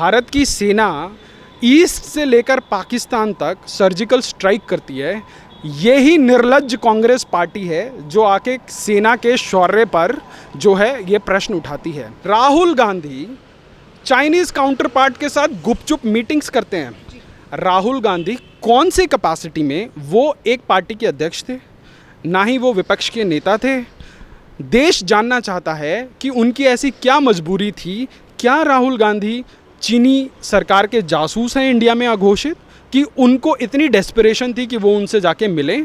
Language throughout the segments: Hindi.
भारत की सेना ईस्ट से लेकर पाकिस्तान तक सर्जिकल स्ट्राइक करती है, यही निर्लज्ज कांग्रेस पार्टी है जो आके सेना के शौर्य पर जो है ये प्रश्न उठाती है। Rahul Gandhi Chinese counter part के साथ गुपचुप मीटिंग्स करते हैं। राहुल गांधी कौन सी कैपेसिटी में, वो एक पार्टी के अध्यक्ष थे, ना ही वो विपक्ष के नेता थे। देश जानना चाहता है कि उनकी ऐसी क्या मजबूरी थी। क्या राहुल गांधी चीनी सरकार के जासूस हैं इंडिया में अघोषित, कि उनको इतनी डेस्परेशन थी कि वो उनसे जाके मिले?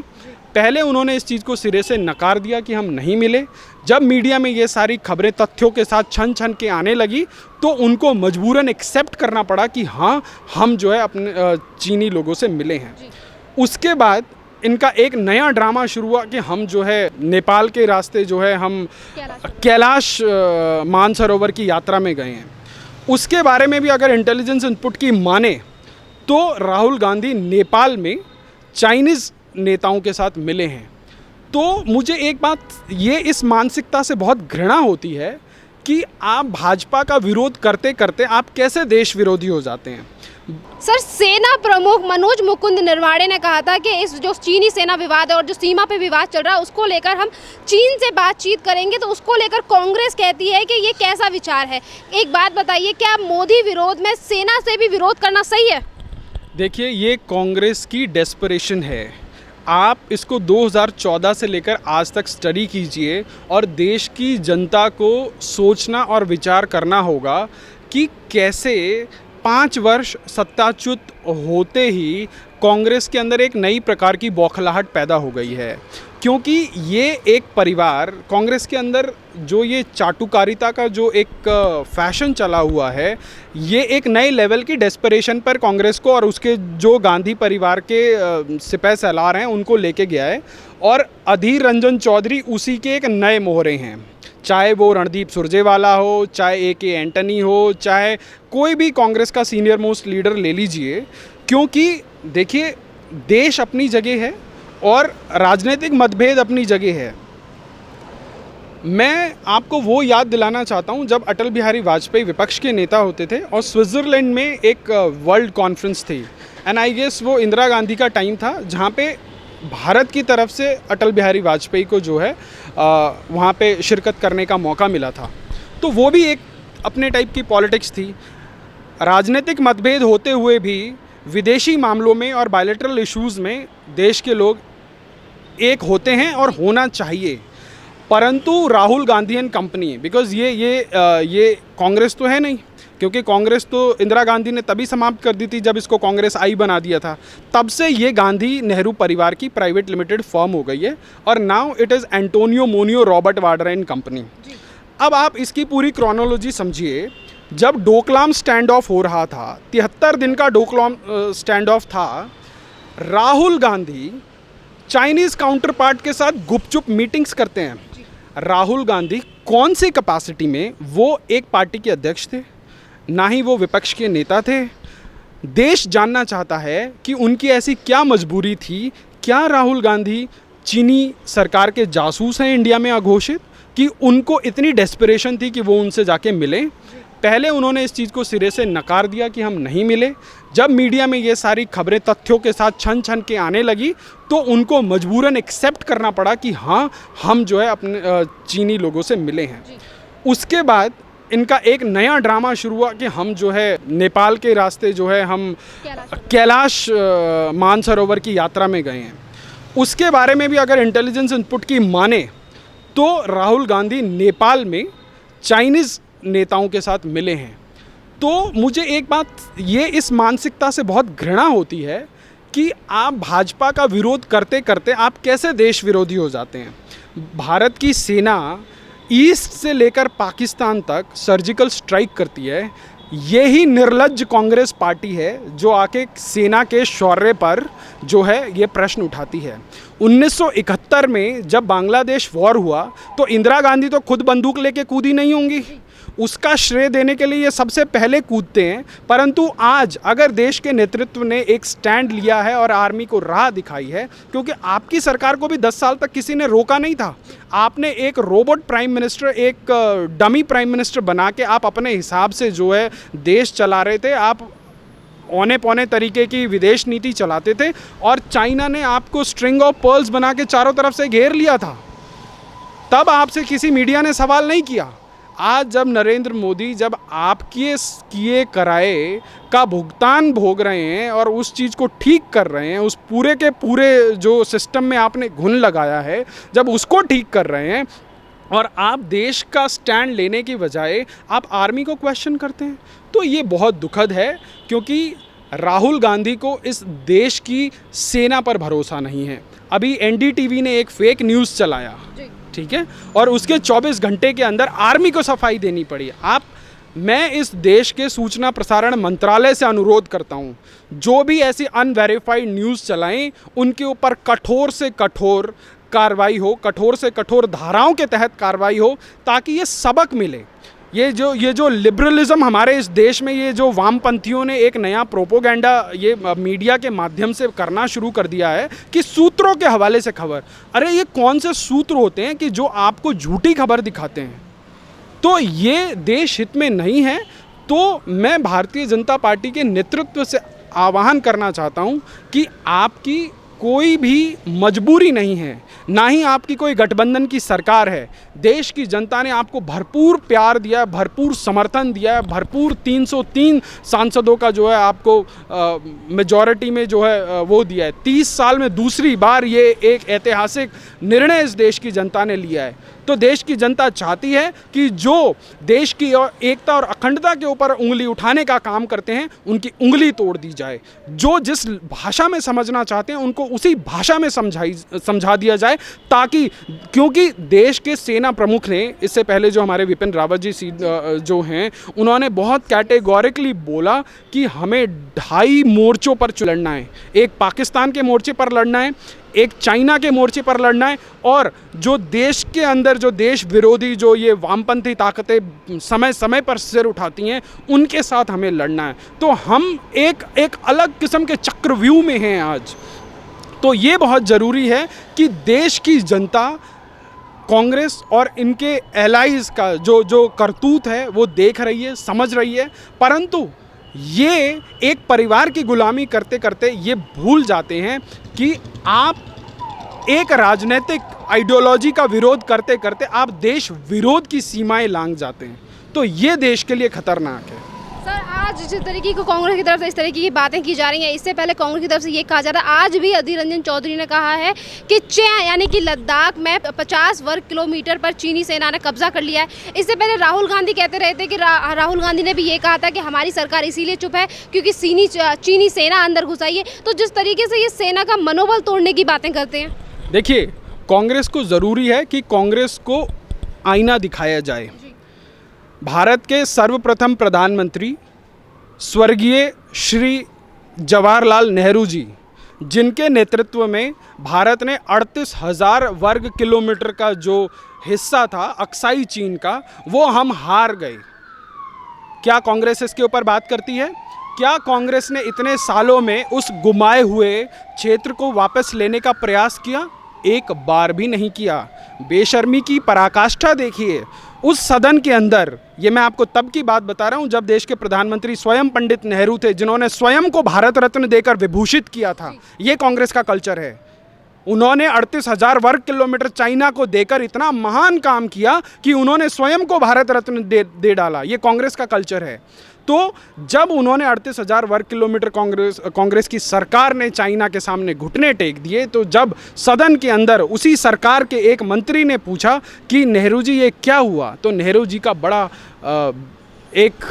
पहले उन्होंने इस चीज़ को सिरे से नकार दिया कि हम नहीं मिले। जब मीडिया में ये सारी खबरें तथ्यों के साथ छन छन के आने लगी तो उनको मजबूरन एक्सेप्ट करना पड़ा कि हाँ, हम जो है अपने चीनी लोगों से मिले हैं। उसके बाद इनका एक नया ड्रामा शुरू हुआ कि हम जो है नेपाल के रास्ते जो है हम कैलाश मानसरोवर की यात्रा में गए हैं। उसके बारे में भी अगर इंटेलिजेंस इनपुट की माने तो राहुल गांधी नेपाल में चाइनीज़ नेताओं के साथ मिले हैं। तो मुझे एक बात ये इस मानसिकता से बहुत घृणा होती है कि आप भाजपा का विरोध करते करते आप कैसे देश विरोधी हो जाते हैं। सर, सेना प्रमुख मनोज मुकुंद नरवाणे ने कहा था कि इस जो चीनी सेना विवाद है और जो सीमा पे विवाद चल रहा है उसको लेकर हम चीन से बातचीत करेंगे। तो उसको लेकर कांग्रेस कहती है कि ये कैसा विचार है? एक बात बताइए, क्या मोदी विरोध में सेना से भी विरोध करना सही है? देखिए, ये कांग्रेस की डेस्परेशन है। आप इसको 2014 से लेकर आज तक स्टडी कीजिए और देश की जनता को सोचना और विचार करना होगा कि कैसे 5 वर्ष सत्ताच्युत होते ही कांग्रेस के अंदर एक नई प्रकार की बौखलाहट पैदा हो गई है। क्योंकि ये एक परिवार, कांग्रेस के अंदर जो ये चाटुकारिता का जो एक फैशन चला हुआ है, ये एक नए लेवल की डेस्परेशन पर कांग्रेस को और उसके जो गांधी परिवार के सिपह सलार हैं उनको लेके गया है। और अधीर रंजन चौधरी उसी के एक नए मोहरे हैं। चाहे वो रणदीप सुरजेवाला हो, चाहे ए.के. एंटनी हो, चाहे कोई भी कांग्रेस का सीनियर मोस्ट लीडर ले लीजिए। क्योंकि देखिए, देश अपनी जगह है और राजनीतिक मतभेद अपनी जगह है। मैं आपको वो याद दिलाना चाहता हूँ जब अटल बिहारी वाजपेयी विपक्ष के नेता होते थे और स्विट्ज़रलैंड में एक वर्ल्ड कॉन्फ्रेंस थी, एंड आई गेस वो इंदिरा गांधी का टाइम था, जहाँ पे भारत की तरफ से अटल बिहारी वाजपेयी को जो है वहाँ पे शिरकत करने का मौका मिला था। तो वो भी एक अपने टाइप की पॉलिटिक्स थी। राजनीतिक मतभेद होते हुए भी विदेशी मामलों में और बायलैटरल इश्यूज़ में देश के लोग एक होते हैं और होना चाहिए। परंतु Rahul Gandhi and company, because ये कांग्रेस तो है नहीं, क्योंकि कांग्रेस तो इंदिरा गांधी ने तभी समाप्त कर दी थी जब इसको कांग्रेस आई बना दिया था। तब से ये गांधी नेहरू परिवार की प्राइवेट लिमिटेड फर्म हो गई है और now it is Antonio Monio Robert Vadra and company. अब आप इसकी पूरी क्रोनोलॉजी समझिए। जब डोकलाम स्टैंड ऑफ हो रहा था, 73 दिन का डोकलाम स्टैंड ऑफ था, Rahul Gandhi Chinese counter part के साथ गुपचुप मीटिंग्स करते हैं। राहुल गांधी कौन सी कैपेसिटी में, वो एक पार्टी के अध्यक्ष थे, ना ही वो विपक्ष के नेता थे। देश जानना चाहता है कि उनकी ऐसी क्या मजबूरी थी। क्या राहुल गांधी चीनी सरकार के जासूस हैं इंडिया में अघोषित, कि उनको इतनी डेस्परेशन थी कि वो उनसे जाके मिले? पहले उन्होंने इस चीज़ को सिरे से नकार दिया कि हम नहीं मिले। जब मीडिया में ये सारी खबरें तथ्यों के साथ छन छन के आने लगी तो उनको मजबूरन एक्सेप्ट करना पड़ा कि हाँ, हम जो है अपने चीनी लोगों से मिले हैं। उसके बाद इनका एक नया ड्रामा शुरू हुआ कि हम जो है नेपाल के रास्ते जो है हम कैलाश मानसरोवर की यात्रा में गए हैं। उसके बारे में भी अगर इंटेलिजेंस इनपुट की माने तो राहुल गांधी नेपाल में चाइनीज़ नेताओं के साथ मिले हैं। तो मुझे एक बात ये इस मानसिकता से बहुत घृणा होती है कि आप भाजपा का विरोध करते करते आप कैसे देश विरोधी हो जाते हैं। भारत की सेना ईस्ट से लेकर पाकिस्तान तक सर्जिकल स्ट्राइक करती है, यही निर्लज्ज कांग्रेस पार्टी है जो आके सेना के शौर्य पर जो है ये प्रश्न उठाती है। 1971 में जब बांग्लादेश वॉर हुआ तो इंदिरा गांधी तो खुद बंदूक लेके कूदी नहीं होंगी। उसका श्रेय देने के लिए ये सबसे पहले कूदते हैं। परंतु आज अगर देश के नेतृत्व ने एक स्टैंड लिया है और आर्मी को राह दिखाई है, क्योंकि आपकी सरकार को भी 10 साल तक किसी ने रोका नहीं था। आपने एक रोबोट प्राइम मिनिस्टर, एक डमी प्राइम मिनिस्टर बना के आप अपने हिसाब से जो है देश चला रहे थे। आप औने पौने तरीके की विदेश नीति चलाते थे और चाइना ने आपको स्ट्रिंग ऑफ पर्ल्स बना के चारों तरफ से घेर लिया था। तब आपसे किसी मीडिया ने सवाल नहीं किया। आज जब नरेंद्र मोदी जब आपके किए कराए का भुगतान भोग रहे हैं और उस चीज़ को ठीक कर रहे हैं, उस पूरे के पूरे जो सिस्टम में आपने घुन लगाया है, जब उसको ठीक कर रहे हैं और आप देश का स्टैंड लेने की बजाय आप आर्मी को क्वेश्चन करते हैं, तो ये बहुत दुखद है। क्योंकि राहुल गांधी को इस देश की सेना पर भरोसा नहीं है। अभी एनडीटीवी ने एक फेक न्यूज़ चलाया, ठीक है, और उसके 24 घंटे के अंदर आर्मी को सफाई देनी पड़ी। मैं इस देश के सूचना प्रसारण मंत्रालय से अनुरोध करता हूं, जो भी ऐसी अनवेरिफाइड न्यूज़ चलाएं उनके ऊपर कठोर से कठोर कार्रवाई हो, कठोर से कठोर धाराओं के तहत कार्रवाई हो, ताकि ये सबक मिले। ये जो लिबरलिज्म हमारे इस देश में, ये जो वामपंथियों ने एक नया प्रोपोगेंडा ये मीडिया के माध्यम से करना शुरू कर दिया है कि सूत्रों के हवाले से खबर। अरे ये कौन से सूत्र होते हैं कि जो आपको झूठी खबर दिखाते हैं? तो ये देश हित में नहीं है। तो मैं भारतीय जनता पार्टी के नेतृत्व से आह्वान करना चाहता हूँ कि आपकी कोई भी मजबूरी नहीं है, ना ही आपकी कोई गठबंधन की सरकार है। देश की जनता ने आपको भरपूर प्यार दिया है, भरपूर समर्थन दिया है, भरपूर 303 सांसदों का जो है आपको मेजॉरिटी में जो है वो दिया है। 30 साल में दूसरी बार ये एक ऐतिहासिक निर्णय इस देश की जनता ने लिया है। तो देश की जनता चाहती है कि जो देश की एकता और अखंडता के ऊपर उंगली उठाने का काम करते हैं, उनकी उंगली तोड़ दी जाए। जो जिस भाषा में समझना चाहते हैं उनको उसी भाषा में समझा दिया जाए, ताकि, क्योंकि देश के सेना प्रमुख ने इससे पहले जो हमारे विपिन रावत जी जो हैं, उन्होंने बहुत कैटेगोरिकली बोला कि हमें 2.5 मोर्चों पर लड़ना है। एक पाकिस्तान के मोर्चे पर लड़ना है, एक चाइना के मोर्चे पर लड़ना है, और जो देश के अंदर जो देश विरोधी जो ये वामपंथी ताकतें समय समय पर सिर उठाती हैं, उनके साथ हमें लड़ना है। तो हम एक अलग किस्म के चक्रव्यूह में हैं आज। तो ये बहुत ज़रूरी है कि देश की जनता कांग्रेस और इनके एलाइज का जो करतूत है वो देख रही है, समझ रही है। परंतु ये एक परिवार की गुलामी करते करते ये भूल जाते हैं कि आप एक राजनीतिक आइडियोलॉजी का विरोध करते करते आप देश विरोध की सीमाएं लांघ जाते हैं। तो ये देश के लिए खतरनाक है। सर, आज जिस तरीके को कांग्रेस की तरफ से इस तरीके की बातें की जा रही हैं, इससे पहले कांग्रेस की तरफ से ये कहा जा रहा है, आज भी अधीर रंजन चौधरी ने कहा है कि यानी कि लद्दाख में 50 वर्ग किलोमीटर पर चीनी सेना ने कब्जा कर लिया है। इससे पहले राहुल गांधी कहते रहे थे कि राहुल गांधी ने भी ये कहा था कि हमारी सरकार इसीलिए चुप है क्योंकि चीनी सेना अंदर घुस आई है। तो जिस तरीके से ये सेना का मनोबल तोड़ने की बातें करते हैं, देखिए, कांग्रेस को ज़रूरी है कि कांग्रेस को आईना दिखाया जाए। भारत के सर्वप्रथम प्रधानमंत्री स्वर्गीय श्री जवाहरलाल नेहरू जी, जिनके नेतृत्व में भारत ने 38,000 वर्ग किलोमीटर का जो हिस्सा था अक्साई चीन का, वो हम हार गए। क्या कांग्रेस इसके ऊपर बात करती है? क्या कांग्रेस ने इतने सालों में उस गुमाए हुए क्षेत्र को वापस लेने का प्रयास किया? एक बार भी नहीं किया। बेशर्मी की पराकाष्ठा देखिए उस सदन के अंदर। ये मैं आपको तब की बात बता रहा हूँ जब देश के प्रधानमंत्री स्वयं पंडित नेहरू थे, जिन्होंने स्वयं को भारत रत्न देकर विभूषित किया था। ये कांग्रेस का कल्चर है। उन्होंने 38,000 वर्ग किलोमीटर चाइना को देकर इतना महान काम किया कि उन्होंने स्वयं को भारत रत्न दे डाला। ये कांग्रेस का कल्चर है। तो जब उन्होंने 38,000 वर्ग किलोमीटर कांग्रेस की सरकार ने चाइना के सामने घुटने टेक दिए, तो जब सदन के अंदर उसी सरकार के एक मंत्री ने पूछा कि नेहरू जी ये क्या हुआ, तो नेहरू जी का बड़ा एक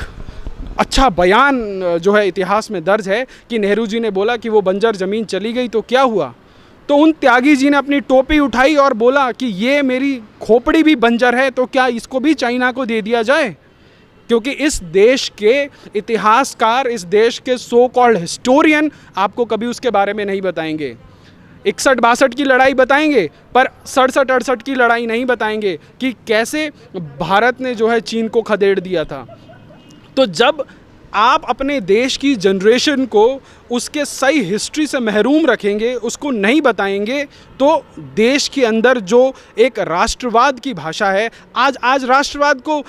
अच्छा बयान जो है इतिहास में दर्ज है कि नेहरू जी ने बोला कि वो बंजर ज़मीन चली गई तो क्या हुआ। तो उन त्यागी जी ने अपनी टोपी उठाई और बोला कि ये मेरी खोपड़ी भी बंजर है, तो क्या इसको भी चाइना को दे दिया जाए? क्योंकि इस देश के इतिहासकार, इस देश के सो कॉल्ड हिस्टोरियन आपको कभी उसके बारे में नहीं बताएंगे। 61-62 की लड़ाई बताएंगे, पर 67-68 की लड़ाई नहीं बताएंगे कि कैसे भारत ने जो है चीन को खदेड़ दिया था। तो जब आप अपने देश की जनरेशन को उसके सही हिस्ट्री से महरूम रखेंगे, उसको नहीं बताएंगे, तो देश के अंदर जो एक राष्ट्रवाद की भाषा है, आज राष्ट्रवाद को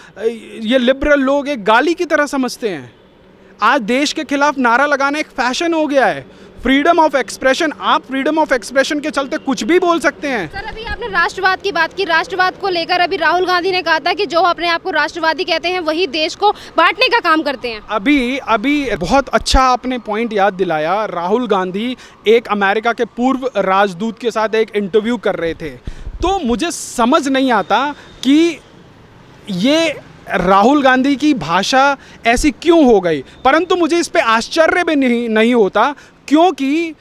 ये लिबरल लोग एक गाली की तरह समझते हैं। आज देश के खिलाफ नारा लगाना एक फैशन हो गया है। फ्रीडम ऑफ एक्सप्रेशन, आप फ्रीडम ऑफ एक्सप्रेशन के चलते कुछ भी बोल सकते हैं। सर, अभी आपने राष्ट्रवाद की बात की, राष्ट्रवाद को लेकर अभी राहुल गांधी ने कहा था कि जो अपने आप को राष्ट्रवादी कहते हैं वही देश को बांटने का काम करते हैं। अभी बहुत अच्छा आपने पॉइंट याद दिलाया। राहुल गांधी एक अमेरिका के पूर्व राजदूत के साथ एक इंटरव्यू कर रहे थे, तो मुझे समझ नहीं आता कि ये राहुल गांधी की भाषा ऐसी क्यों हो गई, परंतु मुझे इस पे आश्चर्य भी नहीं होता, क्योंकि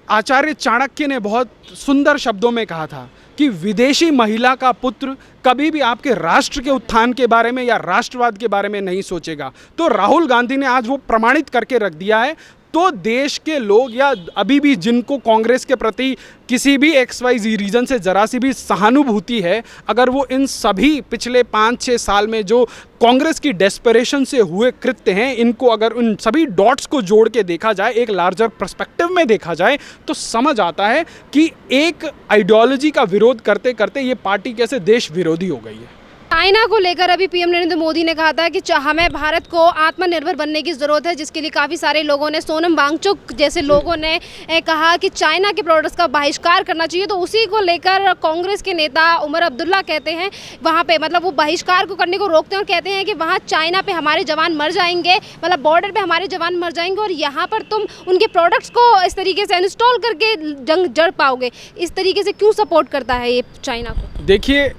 आचार्य चाणक्य ने बहुत सुंदर शब्दों में कहा था कि विदेशी महिला का पुत्र कभी भी आपके राष्ट्र के उत्थान के बारे में या राष्ट्रवाद के बारे में नहीं सोचेगा। तो राहुल गांधी ने आज वो प्रमाणित करके रख दिया है। तो देश के लोग या अभी भी जिनको कांग्रेस के प्रति किसी भी XYZ रीजन से ज़रा सी भी सहानुभूति है, अगर वो इन सभी पिछले 5-6 साल में जो कांग्रेस की डेस्परेशन से हुए कृत्य हैं, इनको अगर उन सभी डॉट्स को जोड़ के देखा जाए, एक लार्जर पर्सपेक्टिव में देखा जाए, तो समझ आता है कि एक आइडियोलॉजी का विरोध करते करते ये पार्टी कैसे देश विरोधी हो गई है। चाइना को लेकर अभी पीएम नरेंद्र मोदी ने कहा था कि हमें भारत को आत्मनिर्भर बनने की ज़रूरत है, जिसके लिए काफ़ी सारे लोगों ने, सोनम वांगचुक जैसे लोगों ने कहा कि चाइना के प्रोडक्ट्स का बहिष्कार करना चाहिए। तो उसी को लेकर कांग्रेस के नेता उमर अब्दुल्ला कहते हैं वहाँ पे, मतलब वो बहिष्कार को करने को रोकते हैं और कहते हैं कि वहाँ चाइना पे हमारे जवान मर जाएंगे, मतलब बॉर्डर पे हमारे जवान मर जाएंगे और यहाँ पर तुम उनके प्रोडक्ट्स को इस तरीके से इंस्टॉल करके जंग जड़ पाओगे। इस तरीके से क्यों सपोर्ट करता है ये चाइना को? देखिए,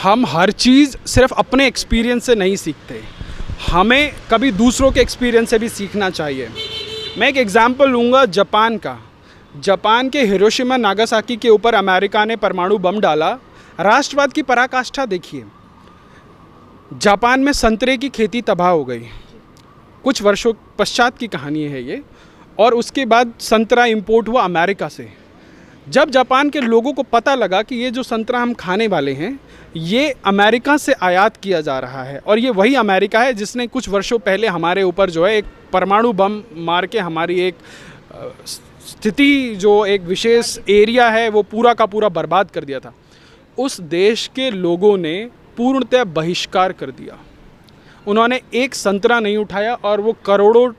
हम हर चीज़ सिर्फ अपने एक्सपीरियंस से नहीं सीखते, हमें कभी दूसरों के एक्सपीरियंस से भी सीखना चाहिए। मैं एक एग्जांपल लूँगा जापान का। जापान के हिरोशिमा नागासाकी के ऊपर अमेरिका ने परमाणु बम डाला। राष्ट्रवाद की पराकाष्ठा देखिए। जापान में संतरे की खेती तबाह हो गई, कुछ वर्षों पश्चात की कहानी है ये। और उसके बाद संतरा इंपोर्ट हुआ अमेरिका से। जब जापान के लोगों को पता लगा कि ये जो संतरा हम खाने वाले हैं ये अमेरिका से आयात किया जा रहा है, और ये वही अमेरिका है जिसने कुछ वर्षों पहले हमारे ऊपर जो है एक परमाणु बम मार के हमारी एक स्थिति, जो एक विशेष एरिया है, वो पूरा का पूरा बर्बाद कर दिया था। उस देश के लोगों ने पूर्णतः बहिष्कार कर दिया। उन्होंने एक संतरा नहीं उठाया और वो करोड़ों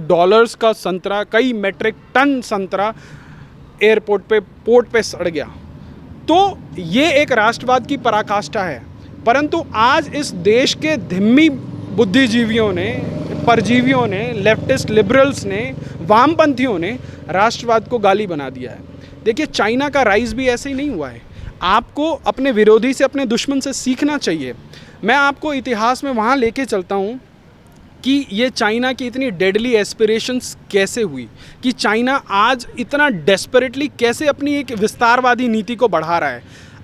डॉलर्स का संतरा, कई मेट्रिक टन संतरा एयरपोर्ट पे, पोर्ट पे सड़ गया। तो ये एक राष्ट्रवाद की पराकाष्ठा है। परंतु आज इस देश के धिम्मी बुद्धिजीवियों ने, परजीवियों ने, लेफ्टिस्ट लिबरल्स ने, वामपंथियों ने राष्ट्रवाद को गाली बना दिया है। देखिए, चाइना का राइज भी ऐसे ही नहीं हुआ है। आपको अपने विरोधी से, अपने दुश्मन से सीखना चाहिए। मैं आपको इतिहास में वहाँ लेके चलता हूँ कि ये चाइना की इतनी डेडली एस्पिरेशंस कैसे हुई, कि चाइना आज इतना डेस्परेटली कैसे अपनी एक विस्तारवादी नीति को बढ़ा रहा है।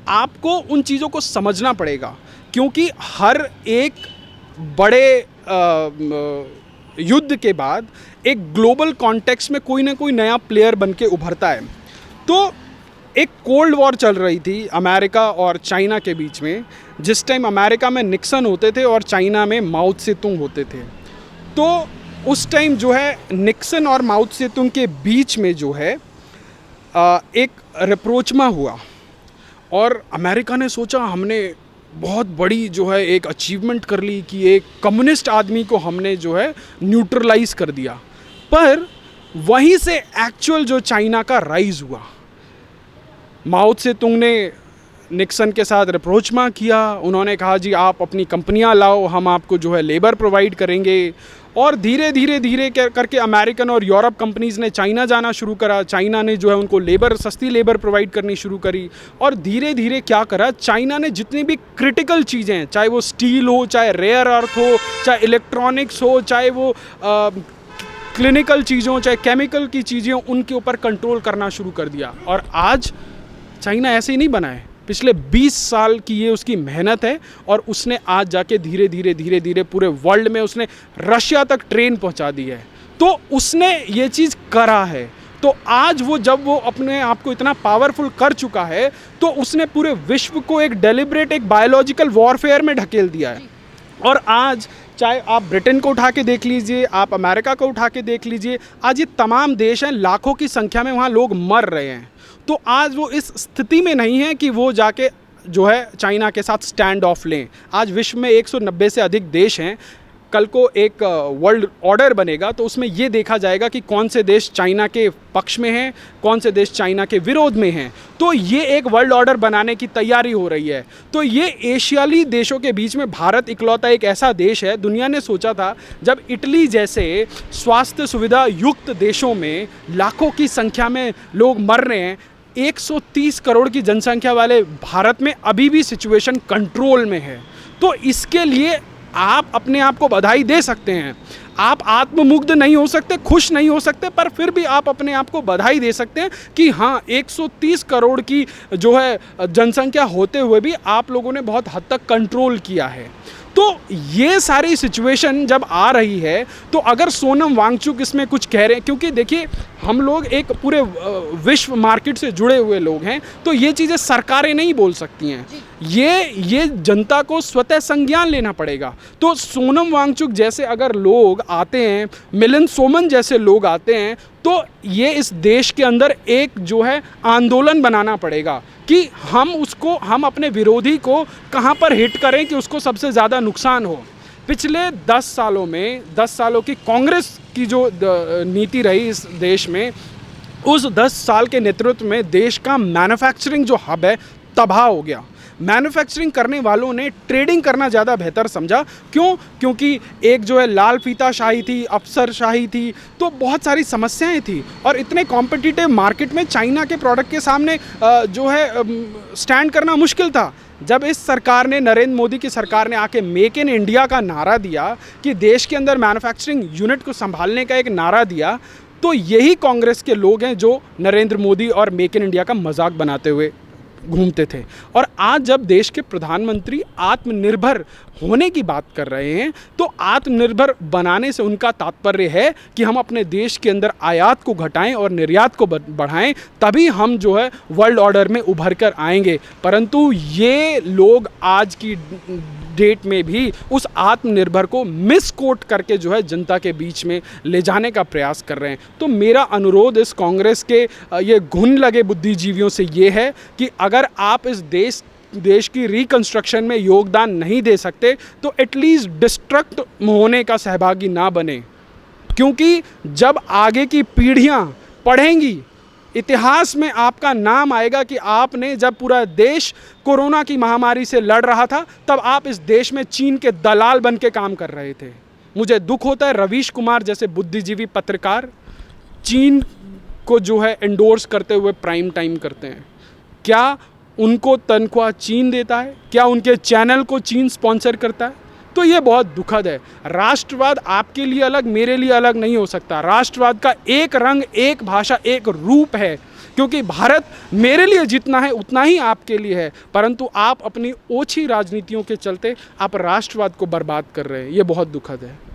आपको उन चीज़ों को समझना पड़ेगा, क्योंकि हर एक बड़े युद्ध के बाद एक ग्लोबल कॉन्टेक्स्ट में कोई ना कोई नया प्लेयर बन के उभरता है। तो एक कोल्ड वॉर चल रही थी अमेरिका और चाइना के बीच में, जिस टाइम अमेरिका में निक्सन होते थे और चाइना में माओ त्से-तुंग होते थे। तो उस टाइम जो है निक्सन और माओ त्से-तुंग के बीच में जो है एक रिप्रोचमा हुआ, और अमेरिका ने सोचा हमने बहुत बड़ी जो है एक अचीवमेंट कर ली कि एक कम्युनिस्ट आदमी को हमने जो है न्यूट्रलाइज कर दिया। पर वहीं से एक्चुअल जो चाइना का राइज हुआ। माओ त्से-तुंग ने निक्सन के साथ रिप्रोचमा किया। उन्होंने कहा जी आप अपनी कंपनियां लाओ, हम आपको जो है लेबर प्रोवाइड करेंगे। और धीरे धीरे करके अमेरिकन और यूरोप कंपनीज़ ने चाइना जाना शुरू करा। चाइना ने जो है उनको लेबर, सस्ती लेबर प्रोवाइड करनी शुरू करी। और धीरे धीरे क्या करा, चाइना ने जितनी भी क्रिटिकल चीज़ें हैं, चाहे वो स्टील हो, चाहे रेयर अर्थ हो, चाहे इलेक्ट्रॉनिक्स हो, चाहे वो क्लिनिकल चीज़ों, चाहे केमिकल की चीज़ें, उनके ऊपर कंट्रोल करना शुरू कर दिया। और आज चाइना ऐसे ही नहीं बना है, पिछले 20 साल की ये उसकी मेहनत है। और उसने आज जाके धीरे धीरे पूरे वर्ल्ड में उसने रशिया तक ट्रेन पहुंचा दी है। तो उसने ये चीज़ करा है। तो आज वो जब वो अपने आप को इतना पावरफुल कर चुका है तो उसने पूरे विश्व को एक डेलिब्रेट एक बायोलॉजिकल वॉरफेयर में ढकेल दिया है। और आज चाहे आप ब्रिटेन को उठा के देख लीजिए, आप अमेरिका को उठा के देख लीजिए, आज ये तमाम देश हैं, लाखों की संख्या में वहाँ लोग मर रहे हैं। तो आज वो इस स्थिति में नहीं है कि वो जाके जो है चाइना के साथ स्टैंड ऑफ लें। आज विश्व में 190 से अधिक देश हैं। कल को एक वर्ल्ड ऑर्डर बनेगा तो उसमें ये देखा जाएगा कि कौन से देश चाइना के पक्ष में हैं, कौन से देश चाइना के विरोध में हैं। तो ये एक वर्ल्ड ऑर्डर बनाने की तैयारी हो रही है। तो ये एशियाई देशों के बीच में भारत इकलौता एक ऐसा देश है, दुनिया ने सोचा था जब इटली जैसे स्वास्थ्य सुविधा युक्त देशों में लाखों की संख्या में लोग मर रहे हैं, 130 करोड़ की जनसंख्या वाले भारत में अभी भी सिचुएशन कंट्रोल में है। तो इसके लिए आप अपने आप को बधाई दे सकते हैं। आप आत्ममुग्ध नहीं हो सकते, खुश नहीं हो सकते, पर फिर भी आप अपने आप को बधाई दे सकते हैं कि हाँ, 130 करोड़ की जो है जनसंख्या होते हुए भी आप लोगों ने बहुत हद तक कंट्रोल किया है। तो ये सारी सिचुएशन जब आ रही है तो अगर सोनम वांगचुक इसमें कुछ कह रहे हैं, क्योंकि देखिए हम लोग एक पूरे विश्व मार्केट से जुड़े हुए लोग हैं, तो ये चीज़ें सरकारें नहीं बोल सकती हैं, ये जनता को स्वतः संज्ञान लेना पड़ेगा। तो सोनम वांगचुक जैसे अगर लोग आते हैं, मिलिंद सोमन जैसे लोग आते हैं, तो ये इस देश के अंदर एक जो है आंदोलन बनाना पड़ेगा कि हम अपने विरोधी को कहाँ पर हिट करें कि उसको सबसे ज़्यादा नुकसान हो। पिछले 10 सालों में 10 सालों की कांग्रेस की जो नीति रही इस देश में, उस 10 साल के नेतृत्व में देश का मैन्युफैक्चरिंग जो हब है तबाह हो गया। मैन्युफैक्चरिंग करने वालों ने ट्रेडिंग करना ज़्यादा बेहतर समझा। क्यों? क्योंकि एक जो है लाल फीताशाही थी, अफसरशाही थी, तो बहुत सारी समस्याएं थी और इतने कॉम्पिटिटिव मार्केट में चाइना के प्रोडक्ट के सामने जो है स्टैंड करना मुश्किल था। जब इस सरकार ने, नरेंद्र मोदी की सरकार ने आके मेक इन इंडिया का नारा दिया कि देश के अंदर मैन्युफैक्चरिंग यूनिट को संभालने का एक नारा दिया, तो यही कांग्रेस के लोग हैं जो नरेंद्र मोदी और मेक इन इंडिया का मजाक बनाते हुए घूमते थे। और आज जब देश के प्रधानमंत्री आत्मनिर्भर होने की बात कर रहे हैं, तो आत्मनिर्भर बनाने से उनका तात्पर्य है कि हम अपने देश के अंदर आयात को घटाएं और निर्यात को बढ़ाएं, तभी हम जो है वर्ल्ड ऑर्डर में उभर कर आएंगे। परंतु ये लोग आज की डेट में भी उस आत्मनिर्भर को मिसकोट करके जो है जनता के बीच में ले जाने का प्रयास कर रहे हैं। तो मेरा अनुरोध इस कांग्रेस के ये घुन लगे बुद्धिजीवियों से ये है कि अगर आप इस देश की रिकंस्ट्रक्शन में योगदान नहीं दे सकते तो एटलीस्ट डिस्ट्रक्ट होने का सहभागी ना बने, क्योंकि जब आगे की पीढ़ियां पढ़ेंगी, इतिहास में आपका नाम आएगा कि आपने, जब पूरा देश कोरोना की महामारी से लड़ रहा था, तब आप इस देश में चीन के दलाल बन के काम कर रहे थे। मुझे दुख होता है रवीश कुमार जैसे बुद्धिजीवी पत्रकार चीन को जो है एंडोर्स करते हुए प्राइम टाइम करते हैं। क्या उनको तनख्वाह चीन देता है? क्या उनके चैनल को चीन स्पॉन्सर करता है? तो ये बहुत दुखद है। राष्ट्रवाद आपके लिए अलग, मेरे लिए अलग नहीं हो सकता। राष्ट्रवाद का एक रंग, एक भाषा, एक रूप है, क्योंकि भारत मेरे लिए जितना है उतना ही आपके लिए है, परंतु आप अपनी ओछी राजनीतियों के चलते आप राष्ट्रवाद को बर्बाद कर रहे हैं। ये बहुत दुखद है।